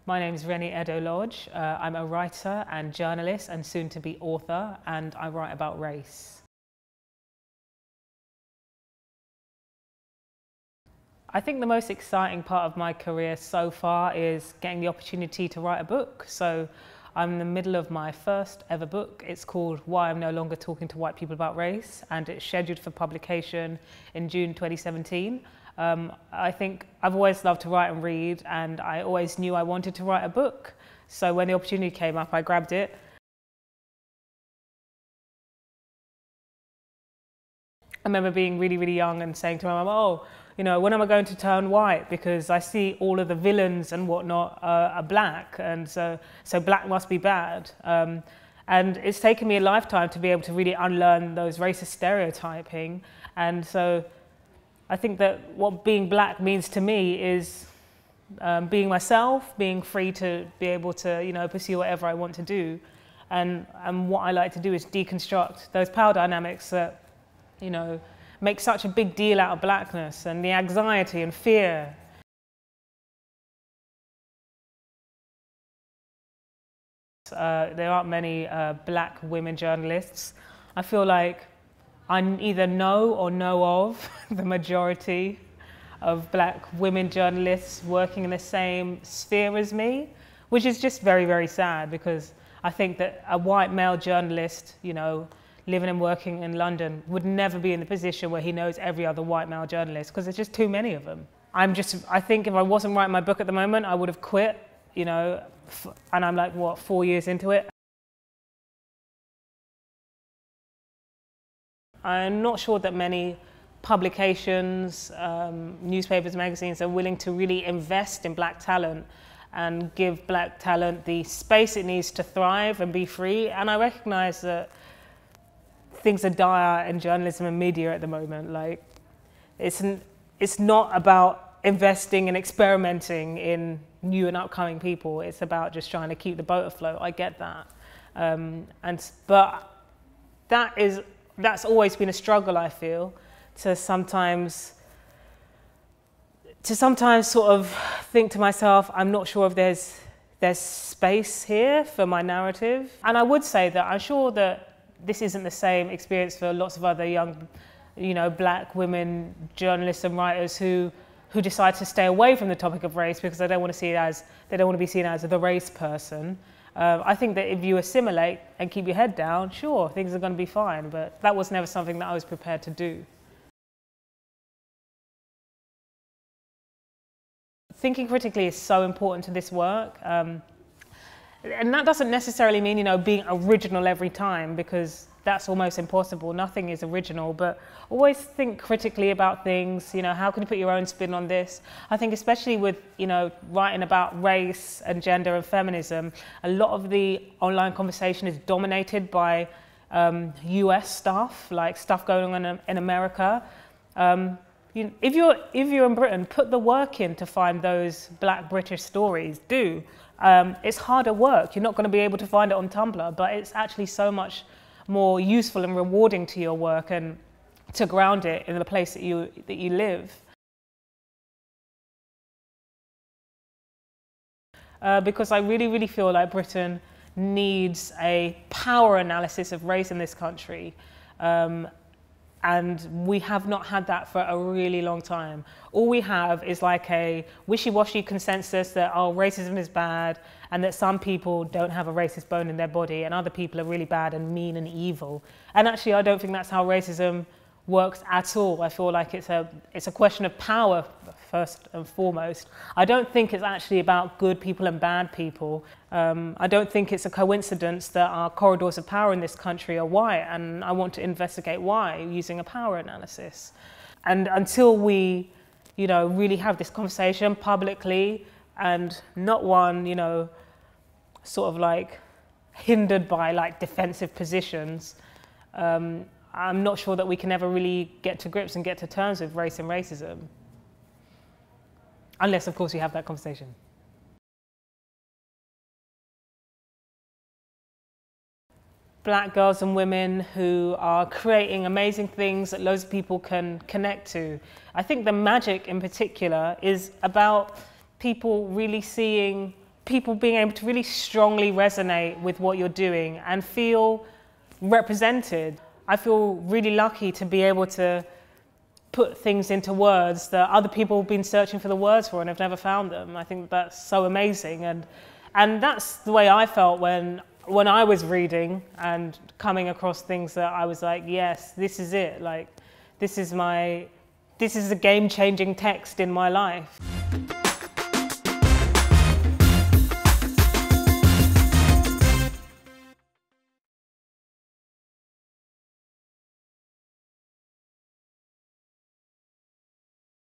My name is Reni Eddo-Lodge. I'm a writer and journalist and soon to be author, and I write about race. I think the most exciting part of my career so far is getting the opportunity to write a book. So I'm in the middle of my first ever book. It's called Why I'm No Longer Talking to White People About Race, and it's scheduled for publication in June 2017. I think I've always loved to write and read, and I always knew I wanted to write a book. So when the opportunity came up, I grabbed it. I remember being really, really young and saying to my mum, oh, you know, when am I going to turn white? Because I see all of the villains and whatnot are black, and so black must be bad. And it's taken me a lifetime to be able to really unlearn those racist stereotyping. And so I think that what being black means to me is being myself, being free to be able to, you know, pursue whatever I want to do. And what I like to do is deconstruct those power dynamics that, you know, make such a big deal out of blackness and the anxiety and fear. There aren't many black women journalists. I feel like I either know or know of the majority of black women journalists working in the same sphere as me, which is just very, very sad, because I think that a white male journalist, you know, living and working in London would never be in the position where he knows every other white male journalist, because there's just too many of them. I think if I wasn't writing my book at the moment, I would have quit, you know, and I'm like, what, 4 years into it? I'm not sure that many publications, newspapers, magazines are willing to really invest in black talent and give black talent the space it needs to thrive and be free. And I recognize that things are dire in journalism and media at the moment. Like, it's not about investing and experimenting in new and upcoming people. It's about just trying to keep the boat afloat. I get that. But that's always been a struggle, I feel, to sometimes sort of think to myself, I'm not sure if there's space here for my narrative. And I would say that I'm sure that this isn't the same experience for lots of other young, you know, black women journalists and writers who decide to stay away from the topic of race because they don't want to be seen as the race person. I think that if you assimilate and keep your head down, sure, things are going to be fine, but that was never something that I was prepared to do. Thinking critically is so important to this work. And that doesn't necessarily mean, you know, being original every time, because that's almost impossible. Nothing is original, but always think critically about things. You know, how can you put your own spin on this? I think especially with, you know, writing about race and gender and feminism, a lot of the online conversation is dominated by US stuff, like stuff going on in America. If you're in Britain, put the work in to find those black British stories, do. It's harder work. You're not going to be able to find it on Tumblr, but it's actually so much more useful and rewarding to your work and to ground it in the place that you live. Because I really, really feel like Britain needs a power analysis of race in this country. And we have not had that for a really long time. All we have is like a wishy-washy consensus that, oh, racism is bad, and that some people don't have a racist bone in their body, and other people are really bad and mean and evil. And actually, I don't think that's how racism works at all. I feel like it's a question of power, first and foremost. I don't think it's actually about good people and bad people. I don't think it's a coincidence that our corridors of power in this country are white, and I want to investigate why using a power analysis. And until we, you know, really have this conversation publicly and not one, you know, sort of like hindered by like defensive positions, I'm not sure that we can ever really get to grips and get to terms with race and racism. Unless, of course, we have that conversation. Black girls and women who are creating amazing things that loads of people can connect to. I think the magic in particular is about people really seeing people being able to really strongly resonate with what you're doing and feel represented. I feel really lucky to be able to put things into words that other people have been searching for the words for and have never found them. I think that's so amazing, and that's the way I felt when I was reading and coming across things that I was like, yes, this is it. Like, this is a game-changing text in my life.